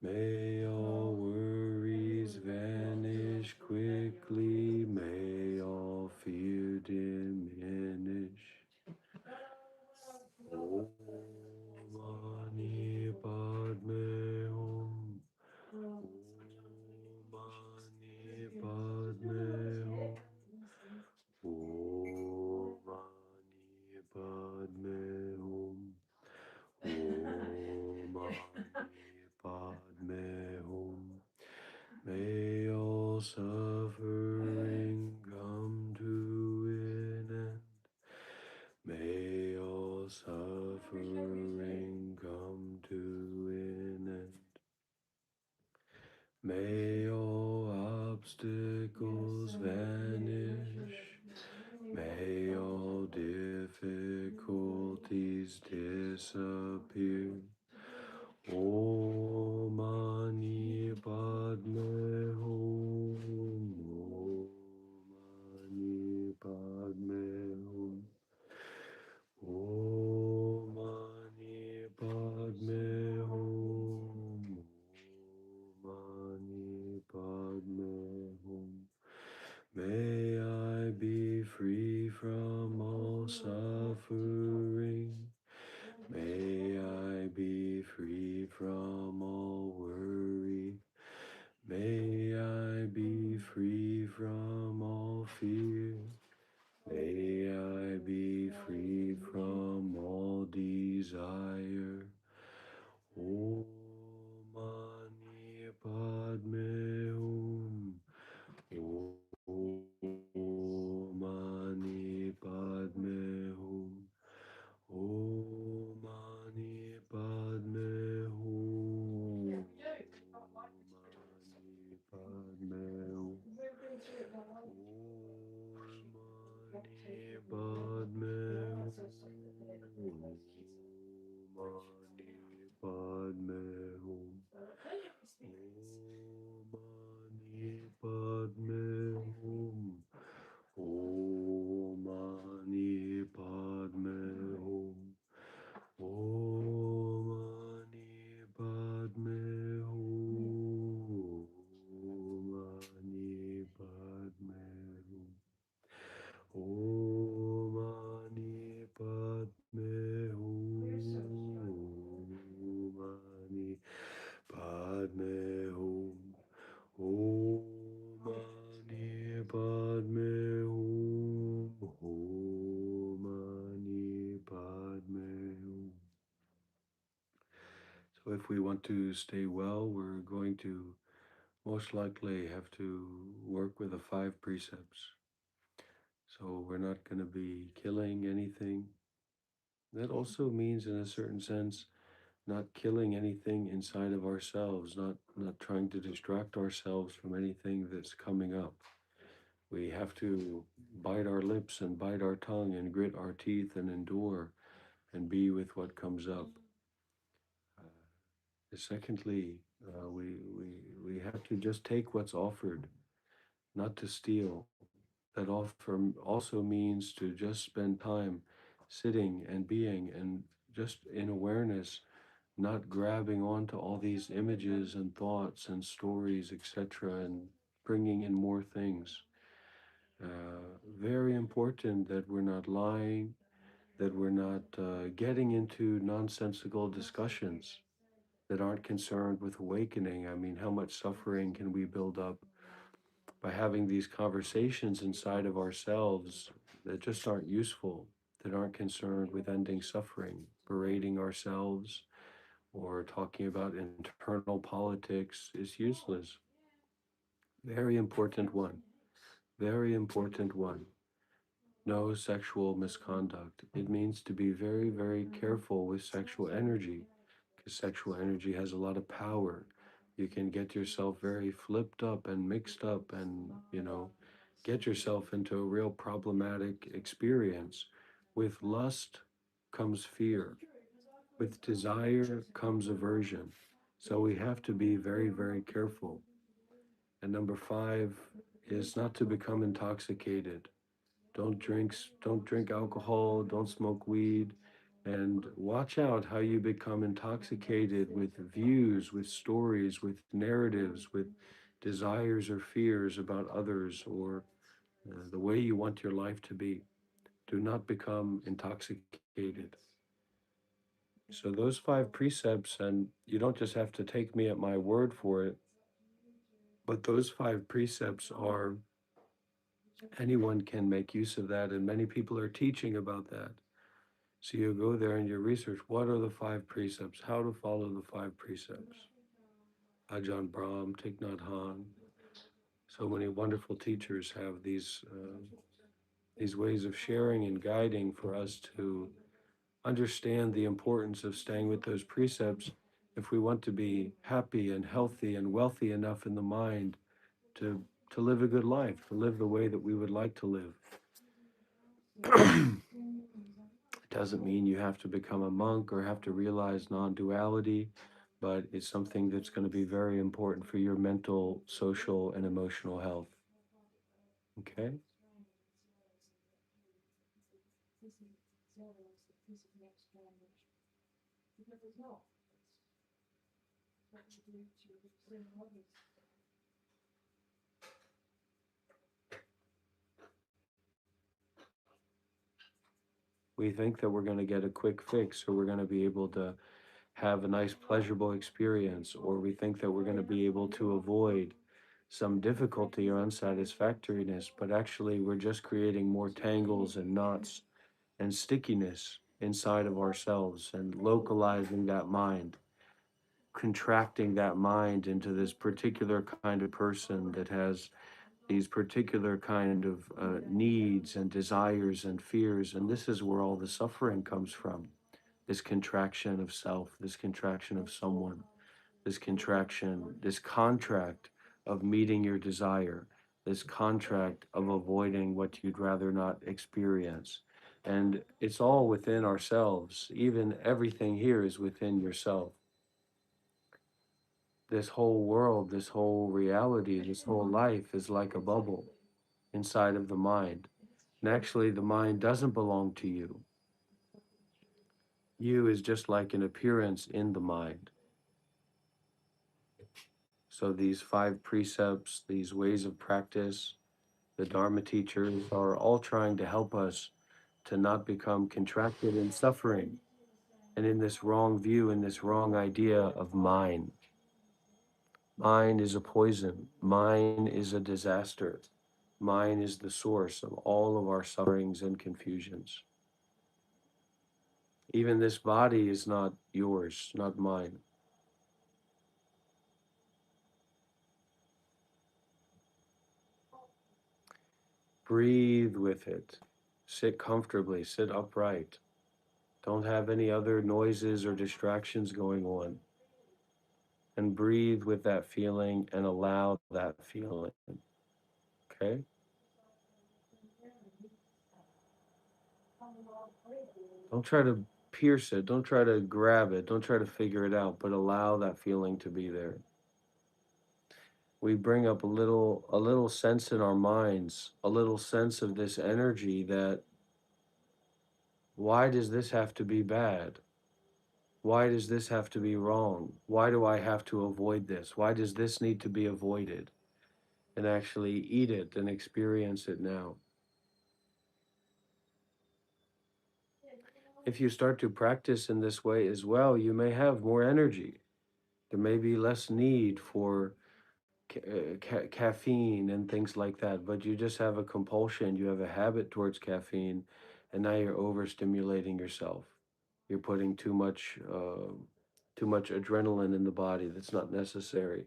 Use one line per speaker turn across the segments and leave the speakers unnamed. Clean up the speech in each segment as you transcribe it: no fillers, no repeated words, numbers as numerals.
May all worries vanish quickly. May all fear diminish. Om Mani Padme Hum. Om Mani Padme Hum. Om Mani Padme Hum. Om Mani Padme Hum. May all suffering come to an end. May all suffering come to an end. May all obstacles vanish. May all difficulties disappear. Om Mani Padme Hum. Om Mani Padme Hum. Om Mani Padme Hum. Om Mani Padme Hum. May I be free from all suffering. May I be free from all worry. May I be free from all fear. May I be free from all desire. Om Mani Padme Hum. Om Mani Padme Hum. Om Mani Padme Hum. Om Mani Padme Hum. Om Mani Padme Hum. Mani Padme Hum. Om Mani Padme Hum. Om Mani Padme Hum. Om Mani Padme Hum. Om Mani Padme Hum. Om Mani Padme Hum. Om Mani Padme Hum. Om Mani Padme Hum. Om Mani Padme Hum. So if we want to stay well, we're going to most likely have to work with the 5 precepts. So we're not going to be killing anything. That also means, in a certain sense, not killing anything inside of ourselves, not trying to distract ourselves from anything that's coming up. We have to bite our lips and bite our tongue and grit our teeth and endure and be with what comes up. Secondly, we have to just take what's offered, not to steal. That offer also means to just spend time sitting and being and just in awareness, not grabbing onto all these images and thoughts and stories, etc., and bringing in more things. Very important that we're not lying, that we're not getting into nonsensical discussions that aren't concerned with awakening. I mean, how much suffering can we build up by having these conversations inside of ourselves that just aren't useful, that aren't concerned with ending suffering, berating ourselves or talking about internal politics is useless. Very important one. Very important one. No sexual misconduct. It means to be very, very careful with sexual energy because sexual energy has a lot of power. You can get yourself very flipped up and mixed up and, get yourself into a real problematic experience. With lust comes fear. With desire comes aversion. So we have to be very, very careful. And number 5 is not to become intoxicated. Don't drink alcohol, don't smoke weed, And watch out how you become intoxicated with views, with stories, with narratives, with desires or fears about others, or the way you want your life to be. Do not become intoxicated. So, those five precepts, and you don't just have to take me at my word for it, but those five precepts are, anyone can make use of that, and many people are teaching about that. So you go there and you research, what are the five precepts, how to follow the five precepts. Ajahn Brahm, Thich Nhat Hanh, so many wonderful teachers have these ways of sharing and guiding for us to understand the importance of staying with those precepts if we want to be happy and healthy and wealthy enough in the mind to to live a good life, to live the way that we would like to live. It doesn't mean you have to become a monk or have to realize non-duality, but it's something that's going to be very important for your mental, social, and emotional health. Okay? We think that we're going to get a quick fix, or we're going to be able to have a nice, pleasurable experience, or we think that we're going to be able to avoid some difficulty or unsatisfactoriness, but actually we're just creating more tangles and knots and stickiness inside of ourselves and localizing that mind, contracting that mind into this particular kind of person that has these particular kind of needs and desires and fears. And this is where all the suffering comes from, this contraction of self, this contraction of someone, this contraction, this contract of meeting your desire, this contract of avoiding what you'd rather not experience. And it's all within ourselves. Even everything here is within yourself. This whole world, this whole reality, this whole life is like a bubble inside of the mind. And actually, the mind doesn't belong to you. You is just like an appearance in the mind. So, these five precepts, these ways of practice, the Dharma teachers are all trying to help us to not become contracted in suffering and in this wrong view, in this wrong idea of mine. Mine is a poison. Mine is a disaster. Mine is the source of all of our sufferings and confusions. Even this body is not yours, not mine. Breathe with it. Sit comfortably, sit upright. Don't have any other noises or distractions going on. And breathe with that feeling and allow that feeling. Okay? Don't try to pierce it. Don't try to grab it. Don't try to figure it out, but allow that feeling to be there. We bring up a little sense in our minds, a little sense of this energy that, why does this have to be bad? Why does this have to be wrong? Why do I have to avoid this? Why does this need to be avoided? And actually eat it and experience it now. If you start to practice in this way as well, you may have more energy. There may be less need for caffeine and things like that, but you just have a compulsion, you have a habit towards caffeine, and now you're overstimulating yourself. You're putting too much adrenaline in the body that's not necessary.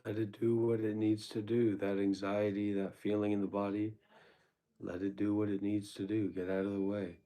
Let it do what it needs to do. That anxiety, that feeling in the body, let it do what it needs to do. Get out of the way.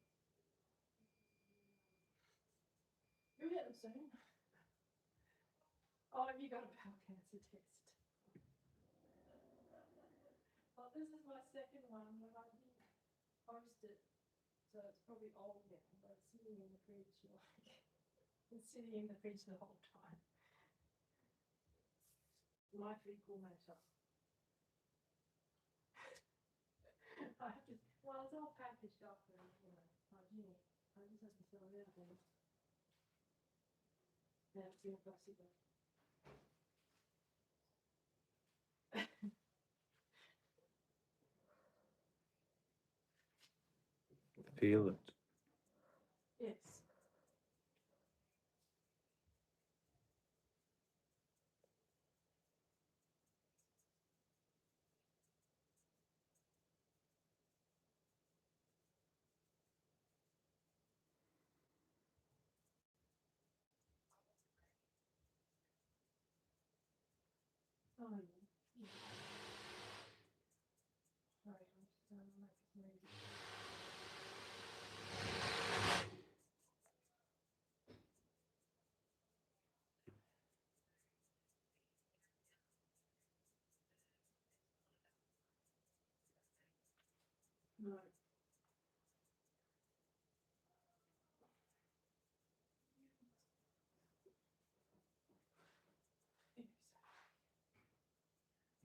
Feel it.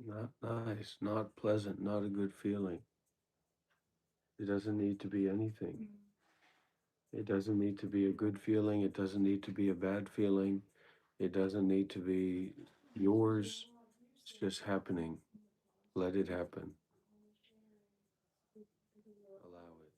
Not nice, not pleasant, not a good feeling. It doesn't need to be anything. It doesn't need to be a good feeling. It doesn't need to be a bad feeling. It doesn't need to be yours. It's just happening. Let it happen. Allow it.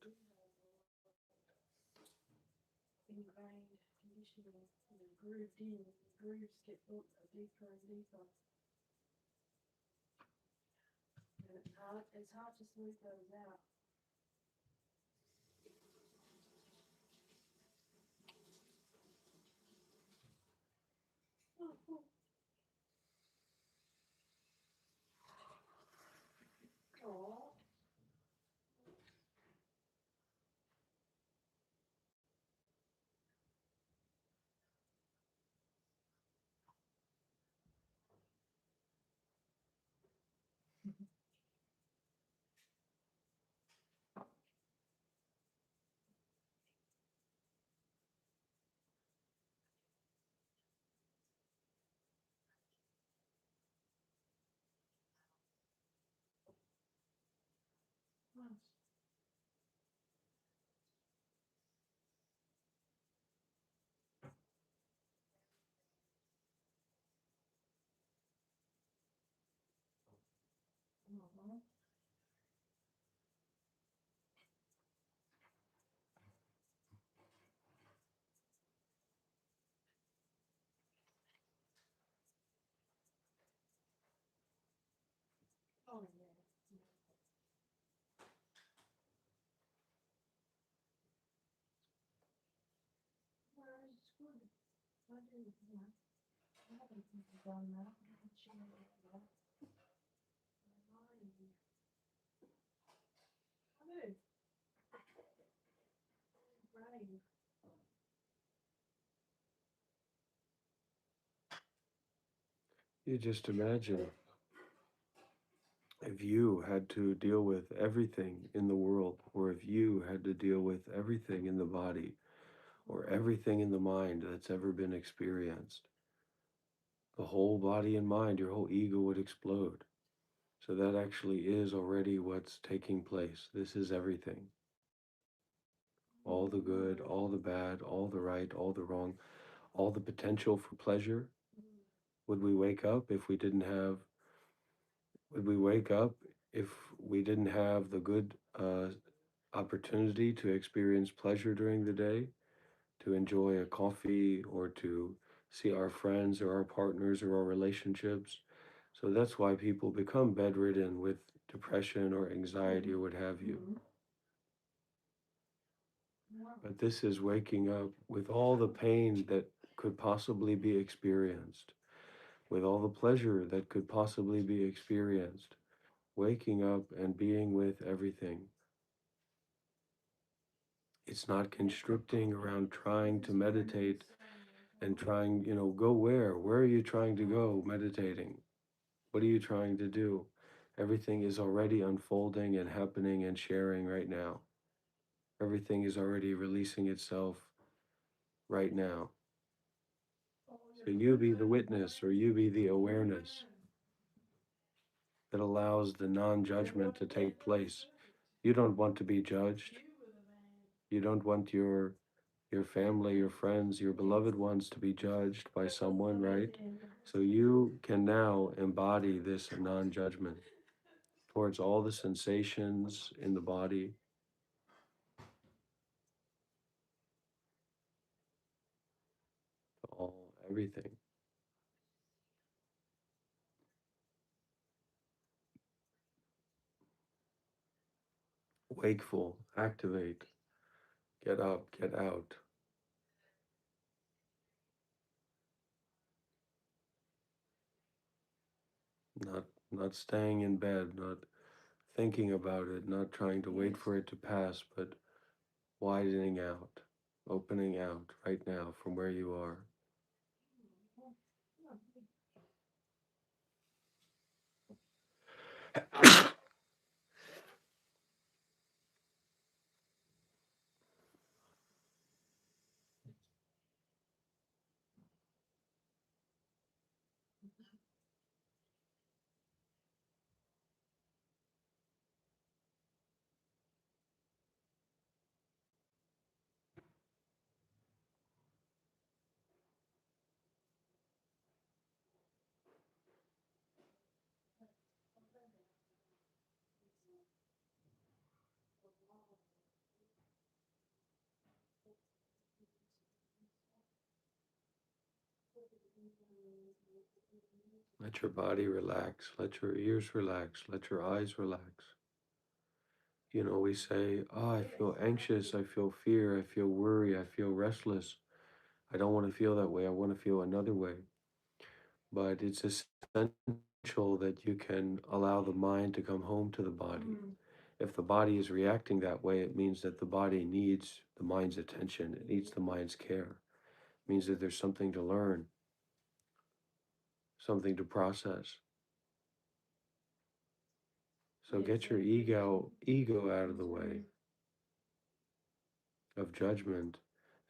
You just imagine if you had to deal with everything in the world, or if you had to deal with everything in the body, or everything in the mind that's ever been experienced, the whole body and mind, your whole ego would explode. So that actually is already what's taking place. This is everything. All the good, all the bad, all the right, all the wrong, all the potential for pleasure, Would we wake up if we didn't have, would we wake up if we didn't have the good opportunity to experience pleasure during the day, to enjoy a coffee or to see our friends or our partners or our relationships? So that's why people become bedridden with depression or anxiety or what have you. But this is waking up with all the pain that could possibly be experienced, with all the pleasure that could possibly be experienced, waking up and being with everything. It's not constricting around trying to meditate and trying, go where? Where are you trying to go meditating? What are you trying to do? Everything is already unfolding and happening and sharing right now. Everything is already releasing itself right now. So you be the witness or you be the awareness that allows the non judgment to take place. You don't want to be judged. You don't want your family, your friends, your beloved ones to be judged by someone, right? So you can now embody this non-judgment towards all the sensations in the body, all everything. Wakeful, activate, get up, get out. Not staying in bed, not thinking about it, not trying to wait for it to pass, but widening out, opening out right now from where you are. Let your body relax, let your ears relax, let your eyes relax. We say, oh, I feel anxious, I feel fear, I feel worry, I feel restless. I don't want to feel that way, I want to feel another way. But it's essential that you can allow the mind to come home to the body. If the body is reacting that way, it means that the body needs the mind's attention, it needs the mind's care. It means that there's something to learn, something to process. So get your ego out of the way of judgment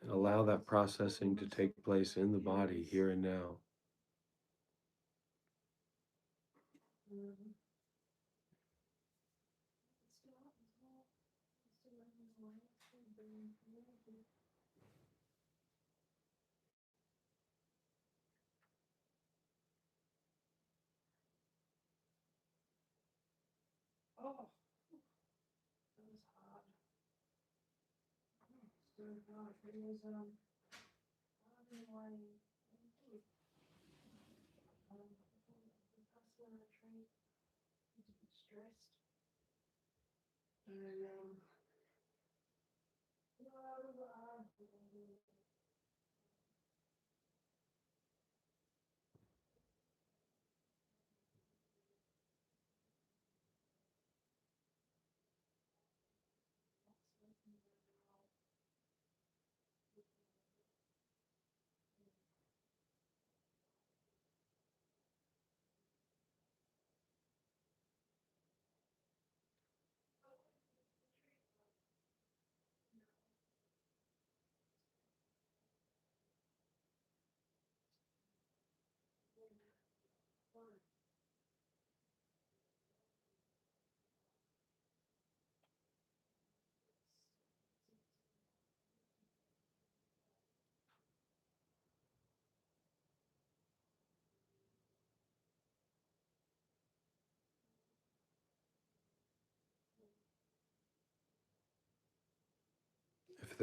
and allow that processing to take place in the body here and now.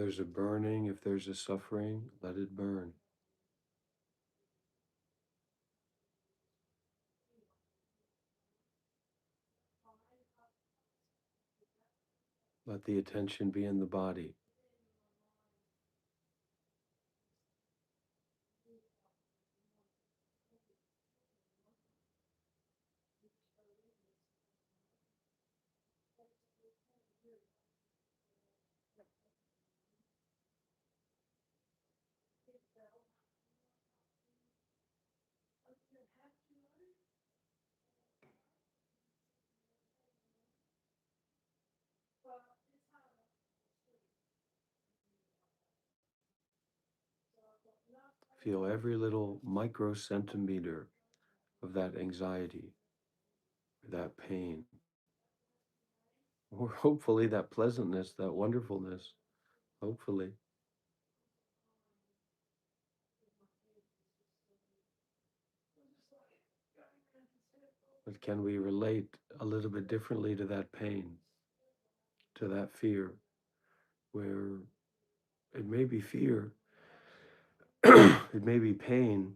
there's a burning, if there's a suffering, let it burn. Let the attention be in the body. Feel every little microcentimeter of that anxiety, that pain, or hopefully that pleasantness, that wonderfulness, hopefully. But can we relate a little bit differently to that pain, to that fear, where it may be fear, it may be pain,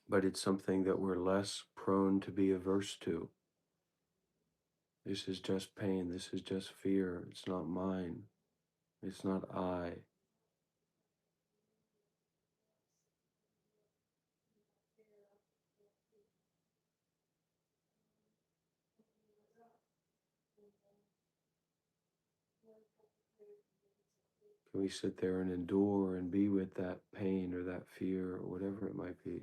but it's something that we're less prone to be averse to. This is just pain. This is just fear. It's not mine. It's not I. Can we sit there and endure and be with that pain or that fear or whatever it might be?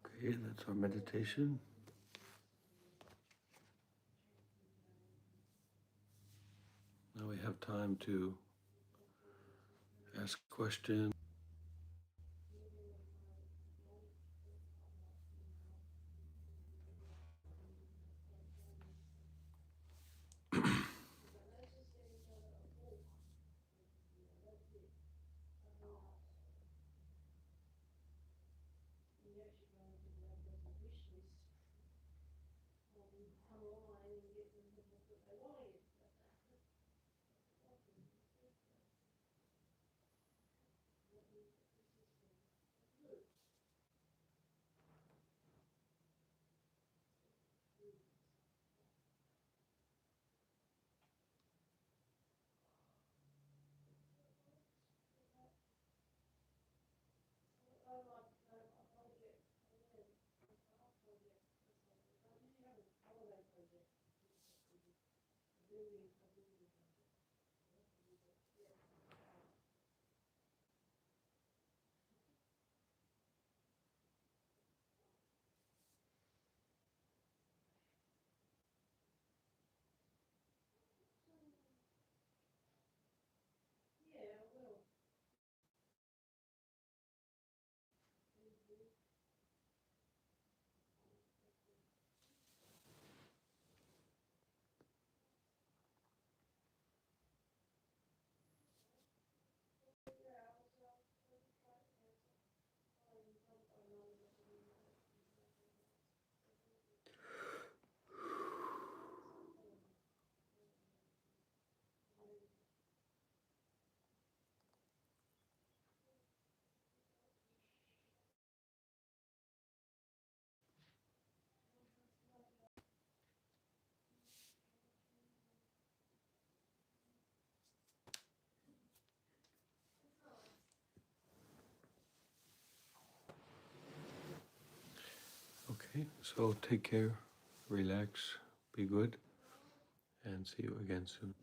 Okay, that's our meditation. Now we have time to ask questions. So take care, relax, be good, and see you again soon.